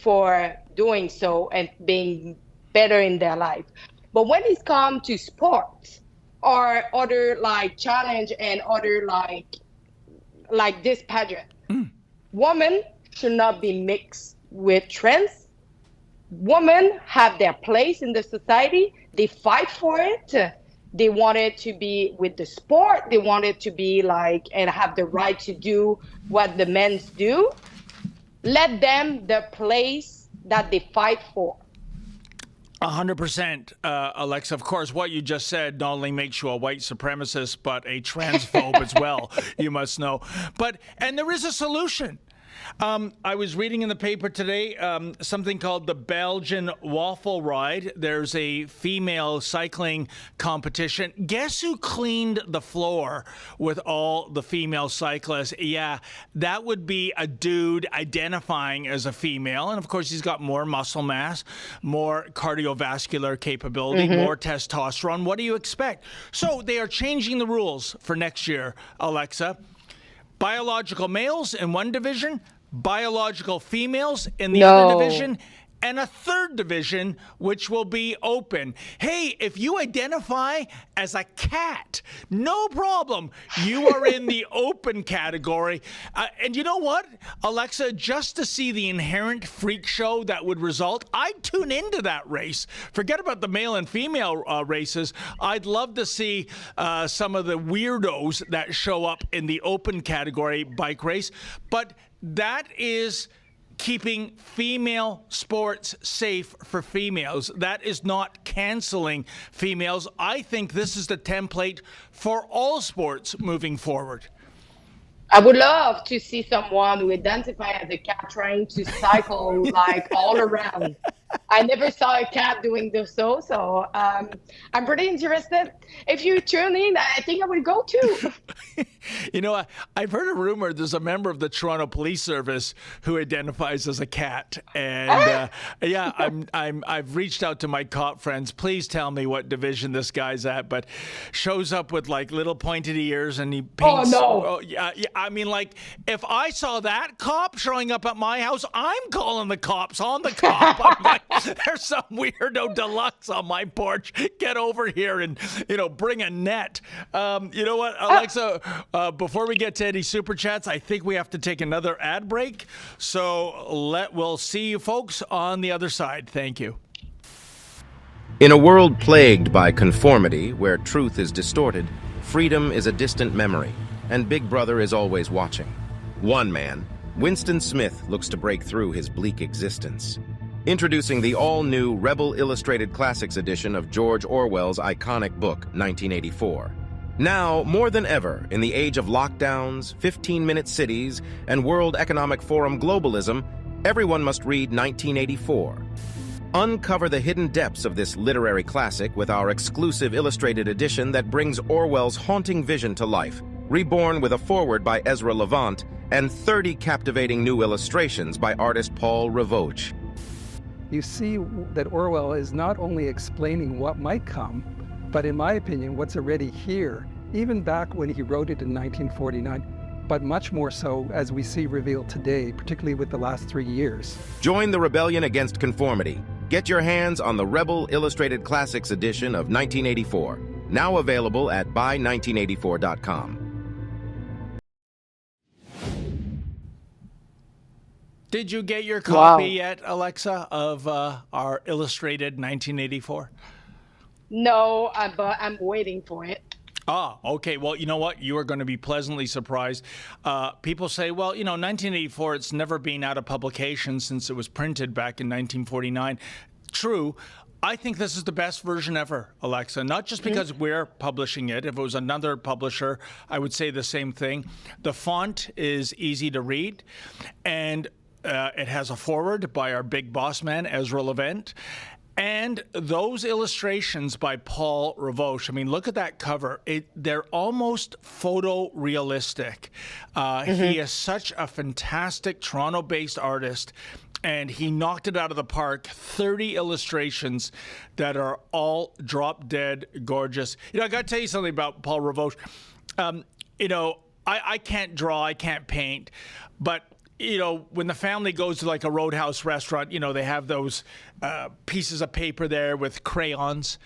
Speaker 2: for doing so and being better in their life. But when it comes to sports or other like challenge and other like this pageant, women should not be mixed with trans women have their place in the society. They fight for it. They want it to be with the sport. They want it to be like, and have the right to do what the men do. Let them the place that they fight for.
Speaker 1: 100%, Alexa. Of course, what you just said not only makes you a white supremacist, but a transphobe as well, you must know. And there is a solution. I was reading in the paper today something called the Belgian Waffle Ride. There's a female cycling competition. Guess who cleaned the floor with all the female cyclists? Yeah, that would be a dude identifying as a female. And of course, he's got more muscle mass, more cardiovascular capability, more testosterone. What do you expect? So they are changing the rules for next year, Alexa. Biological males in one division, biological females in the other division, and a third division, which will be open. Hey, if you identify as a cat, no problem. You are in the open category. And you know what, Alexa, just to see the inherent freak show that would result, I'd tune into that race. Forget about the male and female races. I'd love to see some of the weirdos that show up in the open category bike race. But that is keeping female sports safe for females. That is not canceling females. I think this is the template for all sports moving forward.
Speaker 2: I would love to see someone who identifies as a cat trying to cycle like all around. I never saw a cat doing this, so I'm pretty interested. If you tune in, I think I would go too.
Speaker 1: You know, I've heard a rumor there's a member of the Toronto Police Service who identifies as a cat, and yeah, I've reached out to my cop friends. Please tell me what division this guy's at, but shows up with like little pointed ears and he paints.
Speaker 2: Oh no!
Speaker 1: Oh, yeah, I mean, like if I saw that cop showing up at my house, I'm calling the cops on the cop. I'm like, there's some weirdo deluxe on my porch. Get over here and, bring a net. You know what, Alexa, before we get to any super chats, I think we have to take another ad break. So we'll see you folks on the other side. Thank you.
Speaker 5: In a world plagued by conformity, where truth is distorted, freedom is a distant memory, and Big Brother is always watching. One man, Winston Smith, looks to break through his bleak existence. Introducing the all-new Rebel Illustrated Classics edition of George Orwell's iconic book, 1984. Now, more than ever, in the age of lockdowns, 15-minute cities, and World Economic Forum globalism, everyone must read 1984. Uncover the hidden depths of this literary classic with our exclusive illustrated edition that brings Orwell's haunting vision to life, reborn with a foreword by Ezra Levant and 30 captivating new illustrations by artist Paul Revouch.
Speaker 6: You see that Orwell is not only explaining what might come, but in my opinion, what's already here, even back when he wrote it in 1949, but much more so as we see revealed today, particularly with the last 3 years.
Speaker 5: Join the rebellion against conformity. Get your hands on the Rebel Illustrated Classics edition of 1984, now available at buy1984.com.
Speaker 1: Did you get your copy yet, Alexa, of our illustrated 1984?
Speaker 2: No, but I'm waiting for it.
Speaker 1: Ah, okay. Well, you know what? You are going to be pleasantly surprised. People say, well, 1984, it's never been out of publication since it was printed back in 1949. True. I think this is the best version ever, Alexa, not just because we're publishing it. If it was another publisher, I would say the same thing. The font is easy to read, and it has a foreword by our big boss man, Ezra Levant. And those illustrations by Paul Revouch, I mean, look at that cover. They're almost photorealistic. He is such a fantastic Toronto-based artist, and he knocked it out of the park. 30 illustrations that are all drop-dead gorgeous. I got to tell you something about Paul Revouch. I can't draw, I can't paint, but when the family goes to like a Roadhouse restaurant, they have those pieces of paper there with crayons,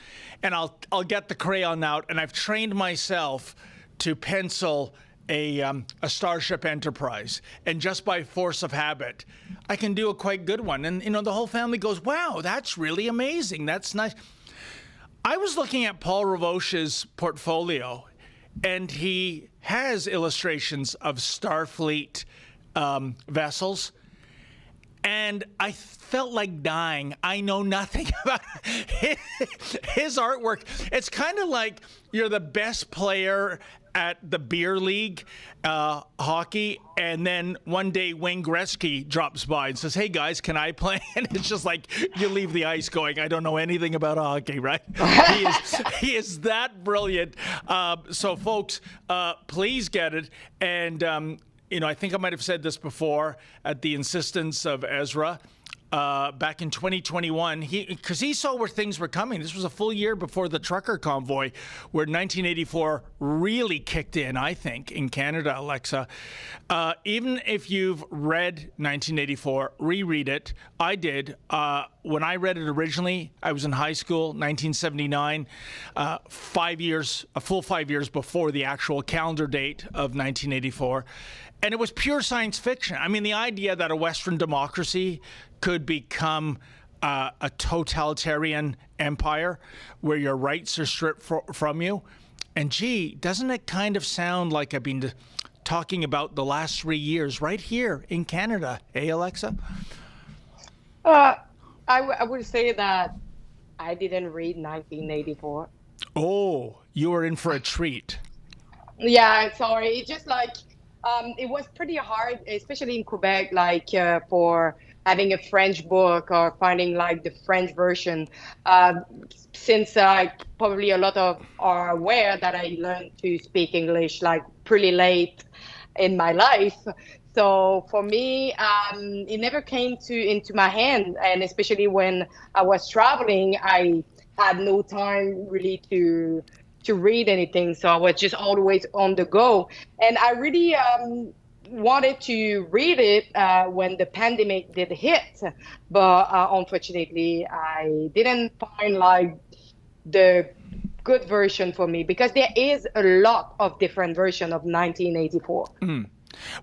Speaker 1: and I'll get the crayon out, and I've trained myself to pencil a Starship Enterprise, and just by force of habit, I can do a quite good one. And, the whole family goes, wow, that's really amazing. That's nice. I was looking at Paul Ravoche's portfolio, and he has illustrations of Starfleet vessels. And I felt like dying. I know nothing about his artwork. It's kind of like you're the best player at the beer league hockey, and then one day Wayne Gretzky drops by and says, hey guys, can I play? And it's just like you leave the ice going, I don't know anything about hockey, right? He is that brilliant. So folks, please get it. And I think I might have said this before at the insistence of Ezra. Back in 2021, because he saw where things were coming. This was a full year before the trucker convoy, where 1984 really kicked in, I think, in Canada, Alexa. Even if you've read 1984, reread it. I did. When I read it originally, I was in high school, 1979, a full 5 years before the actual calendar date of 1984. And it was pure science fiction. I mean, the idea that a Western democracy could become a totalitarian empire where your rights are stripped from you. And gee, doesn't it kind of sound like I've been talking about the last 3 years right here in Canada? Hey, Alexa?
Speaker 2: I would say that I didn't read 1984.
Speaker 1: Oh, you were in for a treat.
Speaker 2: Yeah, sorry. It's just like, it was pretty hard, especially in Quebec, for having a French book or finding the French version, since probably a lot of are aware that I learned to speak English pretty late in my life. So for me, it never came into my hand, and especially when I was traveling, I had no time really to read anything, so I was just always on the go. And I really wanted to read it when the pandemic did hit, but unfortunately I didn't find the good version for me, because there is a lot of different versions of 1984.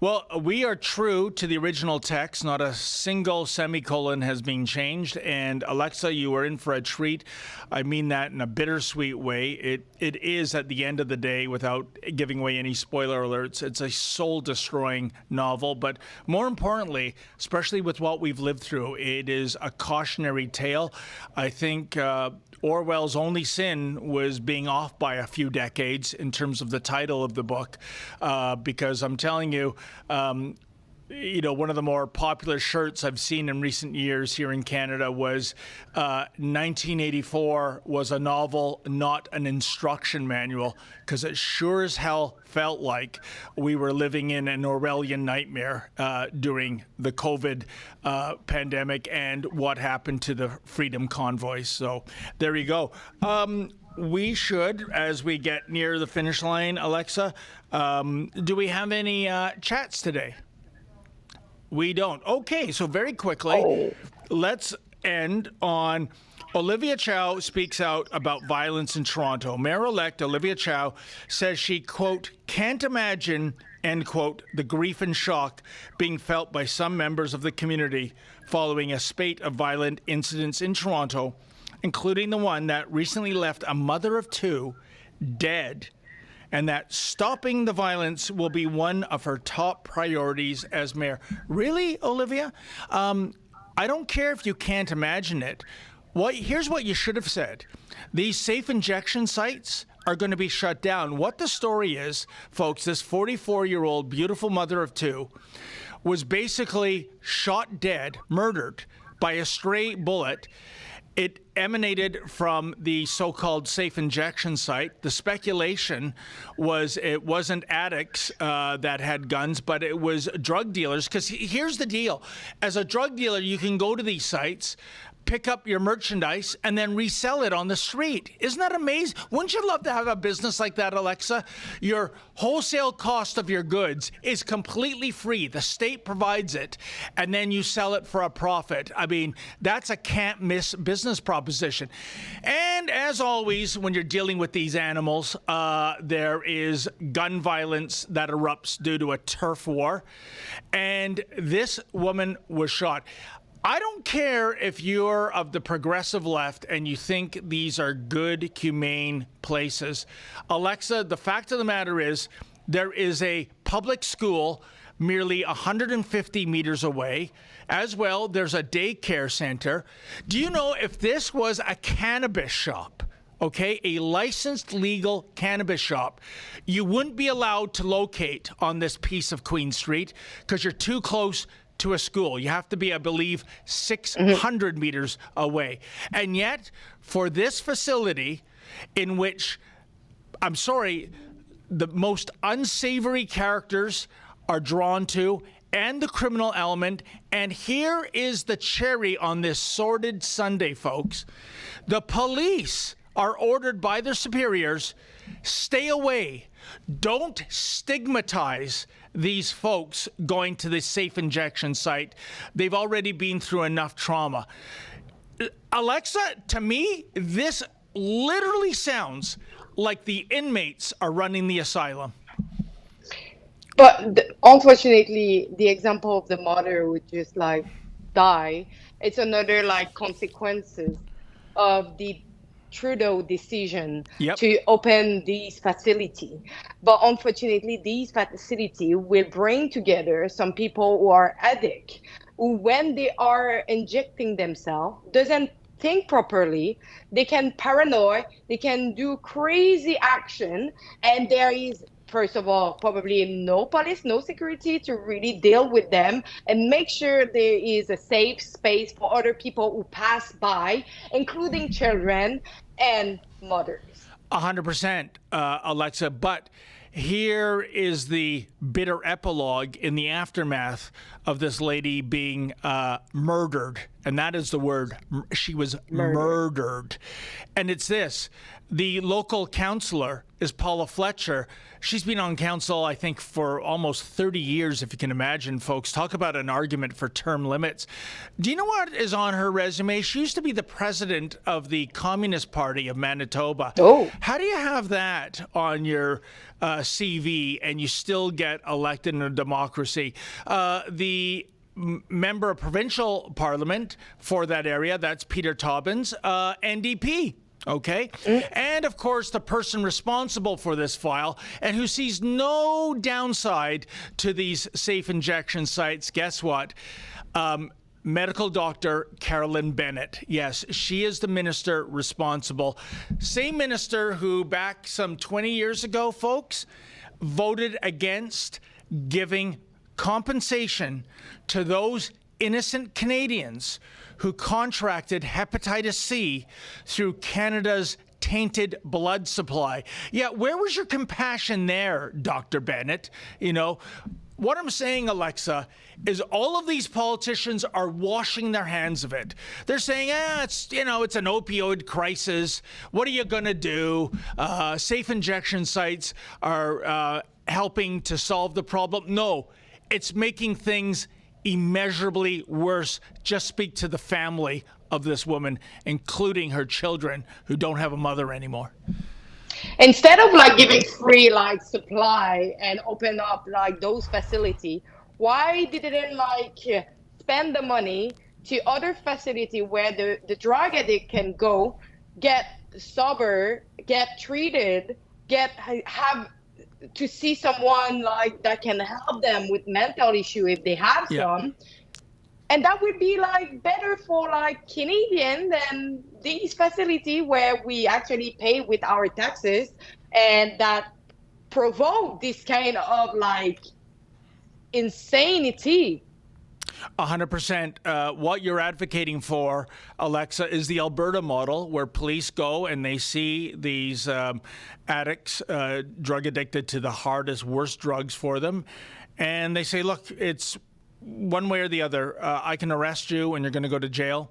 Speaker 1: Well, we are true to the original text. Not a single semicolon has been changed. And Alexa, you are in for a treat. I mean that in a bittersweet way. It is, at the end of the day, without giving away any spoiler alerts, it's a soul-destroying novel. But more importantly, especially with what we've lived through, it is a cautionary tale. I think Orwell's only sin was being off by a few decades in terms of the title of the book, because I'm telling you, one of the more popular shirts I've seen in recent years here in Canada was 1984 was a novel, not an instruction manual, because it sure as hell felt like we were living in an Orwellian nightmare during the COVID pandemic and what happened to the Freedom Convoys. So there you go. We should, as we get near the finish line, Alexa, do we have any chats today? We don't. Okay, so very quickly, let's end on Olivia Chow speaks out about violence in Toronto. Mayor-elect Olivia Chow says she, quote, can't imagine, end quote, the grief and shock being felt by some members of the community following a spate of violent incidents in Toronto, including the one that recently left a mother of two dead, and that stopping the violence will be one of her top priorities as mayor. Really, Olivia? I don't care if you can't imagine it. Here's what you should have said. These safe injection sites are going to be shut down. What the story is, folks, this 44-year-old beautiful mother of two was basically shot dead, murdered by a stray bullet. It emanated from the so-called safe injection site. The speculation was it wasn't addicts that had guns, but it was drug dealers. Because here's the deal. As a drug dealer, you can go to these sites, pick up your merchandise and then resell it on the street. Isn't that amazing? Wouldn't you love to have a business like that, Alexa? Your wholesale cost of your goods is completely free. The state provides it, and then you sell it for a profit. I mean, that's a can't miss business proposition. And as always, when you're dealing with these animals, there is gun violence that erupts due to a turf war. And this woman was shot. I don't care if you're of the progressive left and you think these are good, humane places. Alexa, the fact of the matter is there is a public school merely 150 meters away. As well, there's a daycare center. Do you know if this was a cannabis shop, okay, a licensed legal cannabis shop, you wouldn't be allowed to locate on this piece of Queen Street because you're too close to a school. You have to be, I believe, 600 meters away. And yet, for this facility in which, I'm sorry, the most unsavory characters are drawn to and the criminal element, and here is the cherry on this sordid sundae, folks. The police are ordered by their superiors, stay away. Don't stigmatize these folks going to this safe injection site. They've already been through enough trauma. Alexa, to me, this literally sounds like the inmates are running the asylum.
Speaker 2: But unfortunately, the example of the mother who just like die, it's another like consequences of the Trudeau decision to open these facility. But unfortunately, these facility will bring together some people who are addicts, who when they are injecting themselves, doesn't think properly, they can paranoid, they can do crazy action, and there is, first of all, probably no police, no security to really deal with them and make sure there is a safe space for other people who pass by, including children and mothers.
Speaker 1: 100%, Alexa. But here is the bitter epilogue in the aftermath of this lady being murdered. And that is the word. She was murdered. And it's this. The local councillor is Paula Fletcher. She's been on council, I think, for almost 30 years, if you can imagine, folks. Talk about an argument for term limits. Do you know what is on her resume? She used to be the president of the Communist Party of Manitoba.
Speaker 2: Oh.
Speaker 1: How do you have that on your CV and you still get elected in a democracy? The member of provincial parliament for that area, that's Peter Tobbins, NDP. Okay. And of course, the person responsible for this file and who sees no downside to these safe injection sites, guess what? Medical doctor Carolyn Bennett. Yes, she is the minister responsible. Same minister who back some 20 years ago, folks, voted against giving compensation to those innocent Canadians who contracted hepatitis C through Canada's tainted blood supply. Yeah, where was your compassion there, Dr. Bennett? You know, what I'm saying, Alexa, is all of these politicians are washing their hands of it. They're saying, it's an opioid crisis. What are you going to do? Safe injection sites are helping to solve the problem. No, it's making things immeasurably worse. Just speak to the family of this woman, including her children who don't have a mother anymore.
Speaker 2: Instead of like giving free like supply and open up like those facilities, why didn't they like spend the money to other facility where the drug addict can go, get sober, get treated, have to see someone like that can help them with mental issue if they have some. And that would be like better for like Canadian than these facilities where we actually pay with our taxes and that provoke this kind of like insanity.
Speaker 1: 100%. What you're advocating for, Alexa, is the Alberta model where police go and they see these addicts, drug addicted to the hardest, worst drugs for them. And they say, look, it's one way or the other. I can arrest you and you're going to go to jail,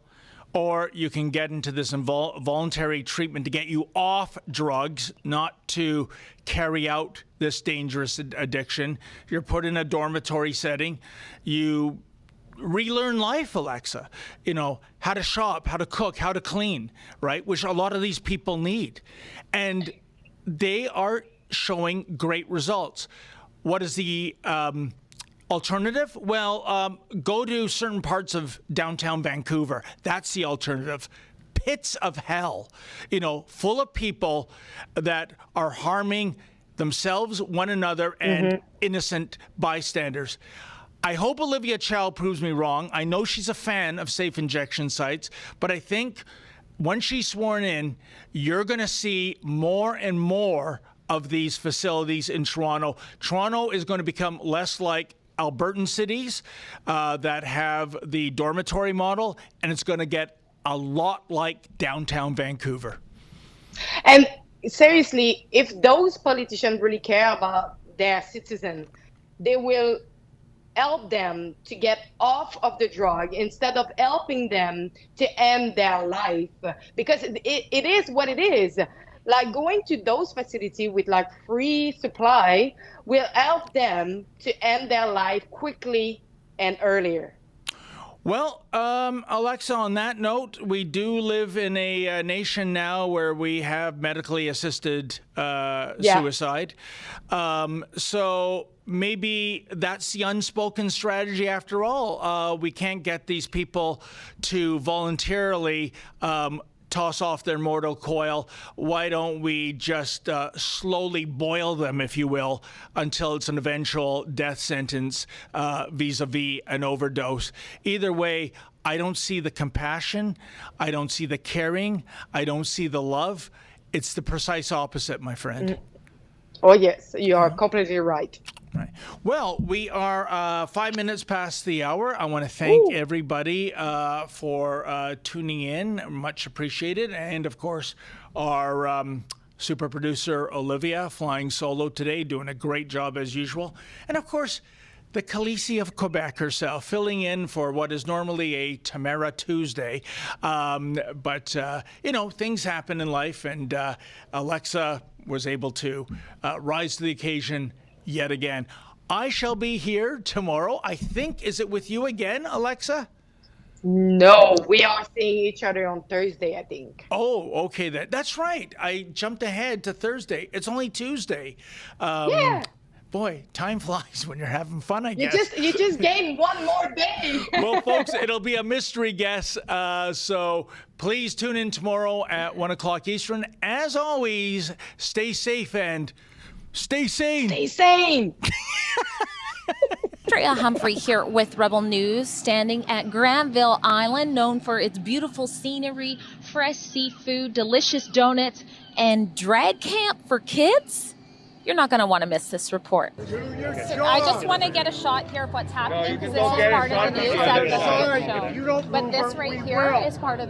Speaker 1: or you can get into this voluntary treatment to get you off drugs, not to carry out this dangerous addiction. You're put in a dormitory setting. You relearn life, Alexa. You know, how to shop, how to cook, how to clean, right? Which a lot of these people need. And they are showing great results. What is the alternative? Well, go to certain parts of downtown Vancouver. That's the alternative. Pits of hell, you know, full of people that are harming themselves, one another, and innocent bystanders. I hope Olivia Chow proves me wrong. I know she's a fan of safe injection sites, but I think when she's sworn in, you're going to see more and more of these facilities in Toronto. Toronto is going to become less like Albertan cities that have the dormitory model, and it's going to get a lot like downtown Vancouver.
Speaker 2: And seriously, if those politicians really care about their citizens, they will help them to get off of the drug instead of helping them to end their life, because it is what it is. Like, going to those facilities with like free supply will help them to end their life quickly and earlier.
Speaker 1: Well, Alexa, on that note, we do live in a nation now where we have medically assisted suicide. So maybe that's the unspoken strategy after all. We can't get these people to voluntarily toss off their mortal coil. Why don't we just slowly boil them, if you will, until it's an eventual death sentence vis-a-vis an overdose? Either way, I don't see the compassion. I don't see the caring. I don't see the love. It's the precise opposite, my friend.
Speaker 2: Oh, yes, you are completely right.
Speaker 1: Right. Well, we are 5 minutes past the hour. I want to thank everybody for tuning in. Much appreciated. And, of course, our super producer, Olivia, flying solo today, doing a great job as usual. And, of course, the Khaleesi of Quebec herself, filling in for what is normally a Tamara Tuesday. But you know, things happen in life, and Alexa was able to rise to the occasion yet again. I shall be here tomorrow. I think, is it with you again, Alexa?
Speaker 2: No, we are seeing each other on Thursday, I think.
Speaker 1: Oh, okay. That's right. I jumped ahead to Thursday. It's only Tuesday.
Speaker 2: Yeah.
Speaker 1: Boy, time flies when you're having fun, I guess.
Speaker 2: You just gained one more day.
Speaker 1: Well, folks, it'll be a mystery guess. So please tune in tomorrow at 1 o'clock Eastern. As always, stay safe and stay sane.
Speaker 2: Stay sane.
Speaker 7: Andrea Humphrey here with Rebel News, standing at Granville Island, known for its beautiful scenery, fresh seafood, delicious donuts, and drag camp for kids. You're not going to want to miss this report. I just want to get a shot here of what's happening, because this is part of the news. But this right here is part of